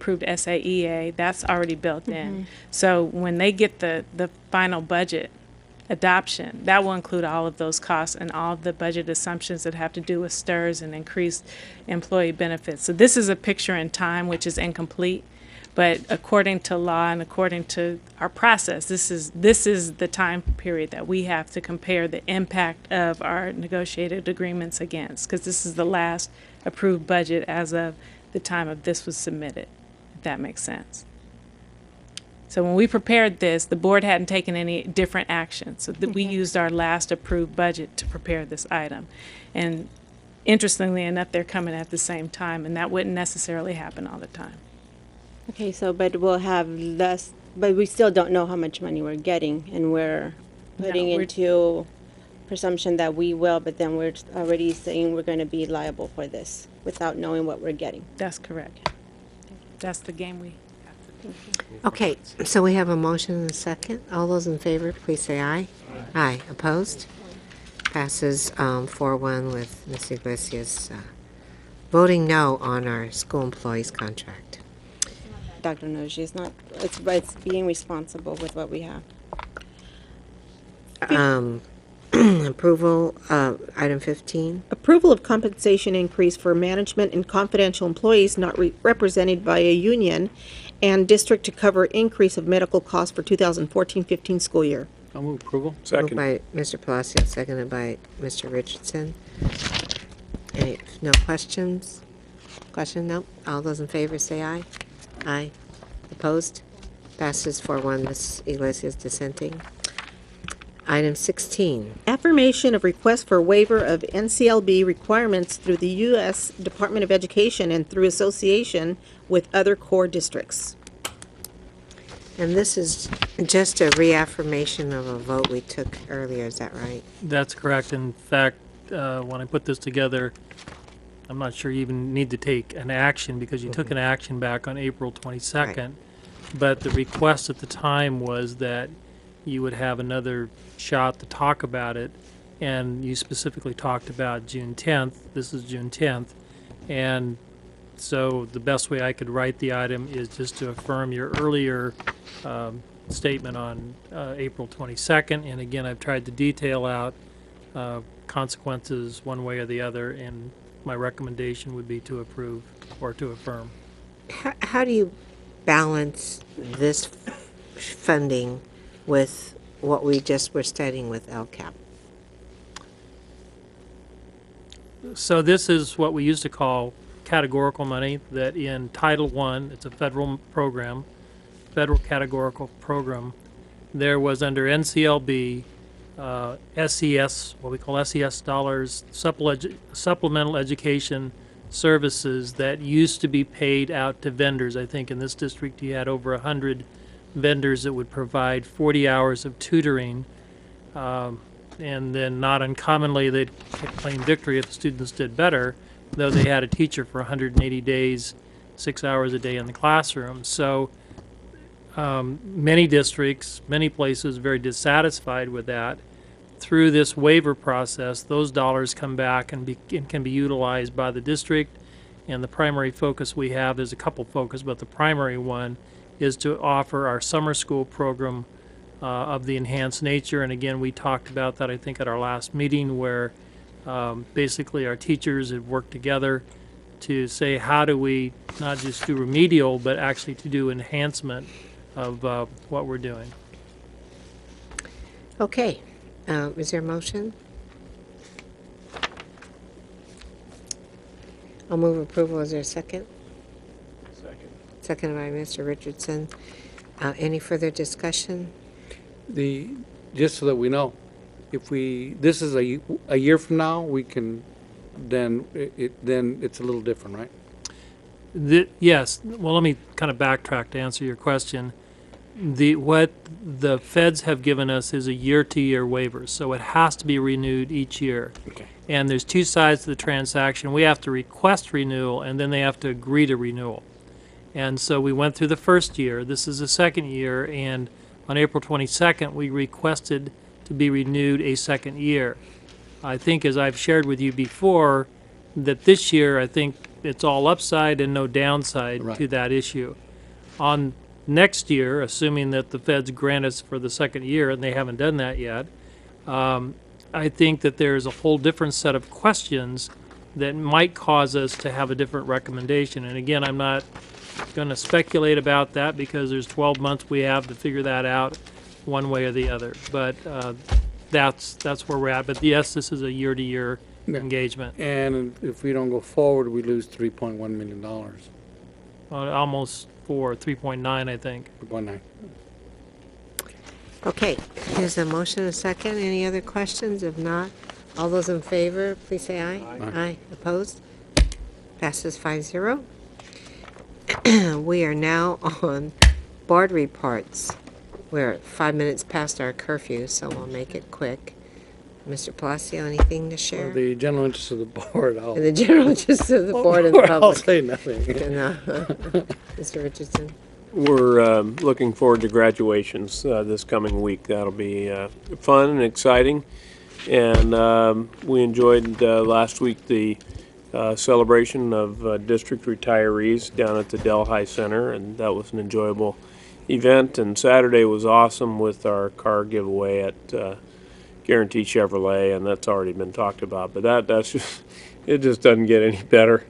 approved SAEA, that's already built in. So when they get the final budget adoption, that will include all of those costs and all of the budget assumptions that have to do with STRS and increased employee benefits. So this is a picture in time, which is incomplete. But according to law and according to our process, this is the time period that we have to compare the impact of our negotiated agreements against, because this is the last approved budget as of the time of this was submitted, if that makes sense. So when we prepared this, the board hadn't taken any different action. So we used our last approved budget to prepare this item. And interestingly enough, they're coming at the same time, and that wouldn't necessarily happen all the time. Okay, so, but we'll have less, but we still don't know how much money we're getting, and we're putting we're- into presumption that we will, but then we're already saying we're going to be liable for this without knowing what we're getting. That's correct. That's the game we have to do. Okay, so we have a motion and a second. All those in favor, please say aye. Aye. Opposed? Passes 4-1 with Ms. Iglesias voting no on our school employees contract. Dr. Noji, it's being responsible with what we have. Approval, item 15. Approval of compensation increase for management and confidential employees not represented by a union and district to cover increase of medical costs for 2014-15 school year. I'll move approval. Moved Second. by Mr. Palacio, seconded by Mr. Richardson. Any, no questions? Question? No? All those in favor say aye. Aye. Opposed? Passes 4-1. Ms. Iglesias dissenting. Item 16. Affirmation of request for waiver of NCLB requirements through the U.S. Department of Education and through association with other core districts. And this is just a reaffirmation of a vote we took earlier, is that right? That's correct. In fact, when I put this together, I'm not sure you even need to take an action because you took an action back on April 22nd. Right. But the request at the time was that you would have another shot to talk about it. And you specifically talked about June 10th. This is June 10th. And so the best way I could write the item is just to affirm your earlier statement on April 22nd. And again, I've tried to detail out consequences one way or the other, and my recommendation would be to approve or to affirm. How do you balance this funding with what we just were studying with LCAP? So this is what we used to call categorical money, that in Title I, it's a federal program, federal categorical program, there was under NCLB SES, what we call SES dollars, supplemental education services that used to be paid out to vendors. I think in this district you had over 100 vendors that would provide 40 hours of tutoring, and then not uncommonly they'd claim victory if the students did better, though they had a teacher for 180 days, 6 hours a day in the classroom. So many districts, many places very dissatisfied with that. Through this waiver process, those dollars come back and can be utilized by the district. And the primary focus we have, there's a couple focus, but the primary one is to offer our summer school program of the enhanced nature. And again, we talked about that, I think, at our last meeting, where basically our teachers had worked together to say, how do we not just do remedial, but actually to do enhancement of what we're doing. Okay. Is there a motion? I'll move approval. Is there a second? Second. Seconded by Mr. Richardson. Any further discussion? Just so that we know, if this is a year from now, we can, then it's a little different, right? Yes. Well, let me kind of backtrack to answer your question. What the feds have given us is a year-to-year waiver, so it has to be renewed each year. Okay. And there's two sides to the transaction. We have to request renewal, and then they have to agree to renewal. And so we went through the first year. This is the second year, and on April 22nd, we requested to be renewed a second year. I think, as I've shared with you before, that this year, I think it's all upside and no downside Right. to that issue. On next year, assuming that the feds grant us for the second year, and they haven't done that yet, I think that there's a whole different set of questions that might cause us to have a different recommendation. And again, I'm not going to speculate about that because there's 12 months we have to figure that out one way or the other. But that's where we're at. But yes, this is a year-to-year Yeah. engagement. And if we don't go forward, we lose $3.1 million. Almost for 3.9, I think. 3.9. Okay, there's a motion, a second. Any other questions? If not, all those in favor, please say aye. Aye. Opposed? Passes 5-0. We are now on board reports. We're 5 minutes past our curfew, so we'll make it quick. Mr. Palacio, anything to For share? the general interest of the board, I'll, In the general interest of the board and the I'll public. say nothing. No. Mr. Richardson? We're looking forward to graduations this coming week. That'll be fun and exciting. And we enjoyed last week the celebration of district retirees down at the Delhi Center, and that was an enjoyable event. And Saturday was awesome with our car giveaway at Guarantee Chevrolet, and that's already been talked about. But that's just, it just doesn't get any better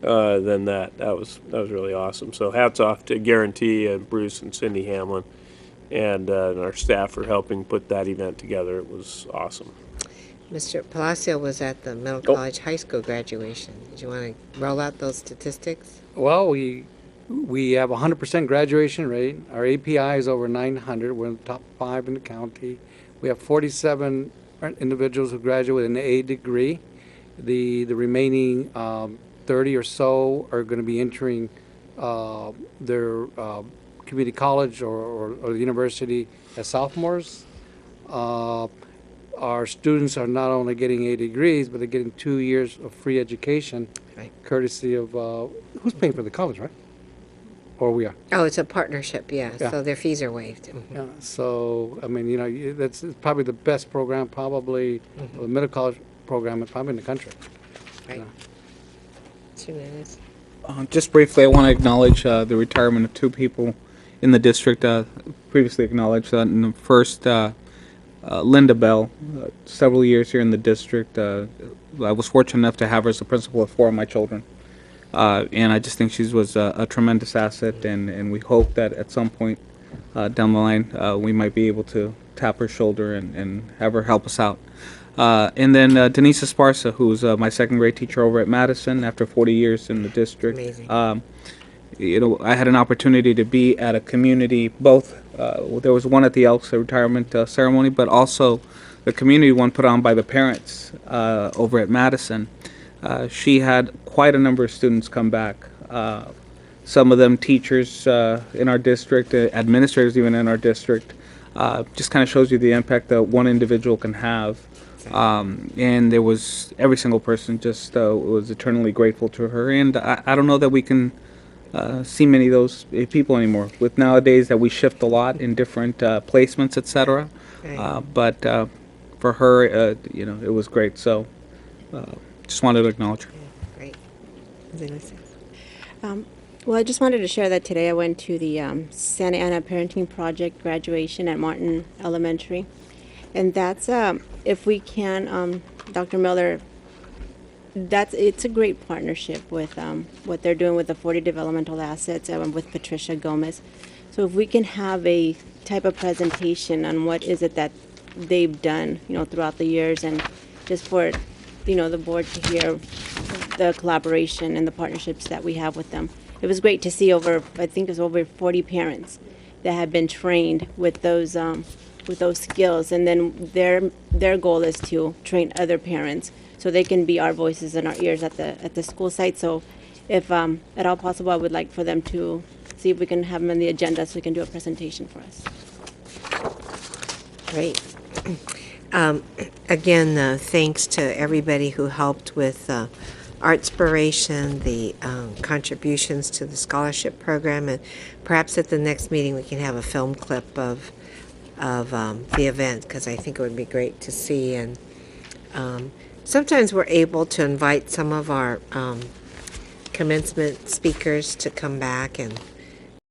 than that. That was really awesome. So hats off to Guarantee and Bruce and Cindy Hamlin and our staff for helping put that event together. It was awesome. Mr. Palacio was at the Middle College High School graduation. Did you want to roll out those statistics? Well, we have 100% graduation rate. Our API is over 900. We're in the top 5 in the county. We have 47 individuals who graduate with an A degree. The remaining 30 or so are going to be entering their community college or the university as sophomores. Our students are not only getting A degrees, but they're getting 2 years of free education, Right. courtesy of, who's paying for the college, right? Or we are? Oh, it's a partnership, yeah, Yeah. so their fees are waived. Yeah, so, I mean, that's probably the best program, probably, the middle college program, probably in the country. Right. 2 minutes. Just briefly, I want to acknowledge the retirement of 2 people in the district, previously acknowledged. And the first, Linda Bell, several years here in the district. I was fortunate enough to have her as the principal of 4 of my children. And I just think she was a tremendous asset, and we hope that at some point down the line we might be able to tap her shoulder and have her help us out. And then Denise Esparza, who's my second grade teacher over at Madison after 40 years in the district. Amazing. I had an opportunity to be at a community, both, there was one at the Elks retirement ceremony, but also the community one put on by the parents over at Madison. She had quite a number of students come back. Some of them teachers in our district, administrators even in our district. Just kind of shows you the impact that one individual can have. And there was, every single person just was eternally grateful to her. And I don't know that we can see many of those people anymore. With nowadays that we shift a lot in different placements, etc. Right. But for her, it was great. So just wanted to acknowledge her. Great. Anything to say? Well, I just wanted to share that today I went to the Santa Ana Parenting Project graduation at Martin Elementary. And that's, if we can, Dr. Miller, it's a great partnership with what they're doing with the 40 developmental assets with Patricia Gomez. So if we can have a type of presentation on what is it that they've done, throughout the years, and just for, the board to hear the collaboration and the partnerships that we have with them. It was great to see I think it was over 40 parents that have been trained with those skills, and then their goal is to train other parents so they can be our voices and our ears at the school site. So if at all possible, I would like for them to see if we can have them on the agenda so we can do a presentation for us. Great. Again, thanks to everybody who helped with Artspiration, the contributions to the scholarship program, and perhaps at the next meeting we can have a film clip of the event, because I think it would be great to see. And sometimes we're able to invite some of our commencement speakers to come back and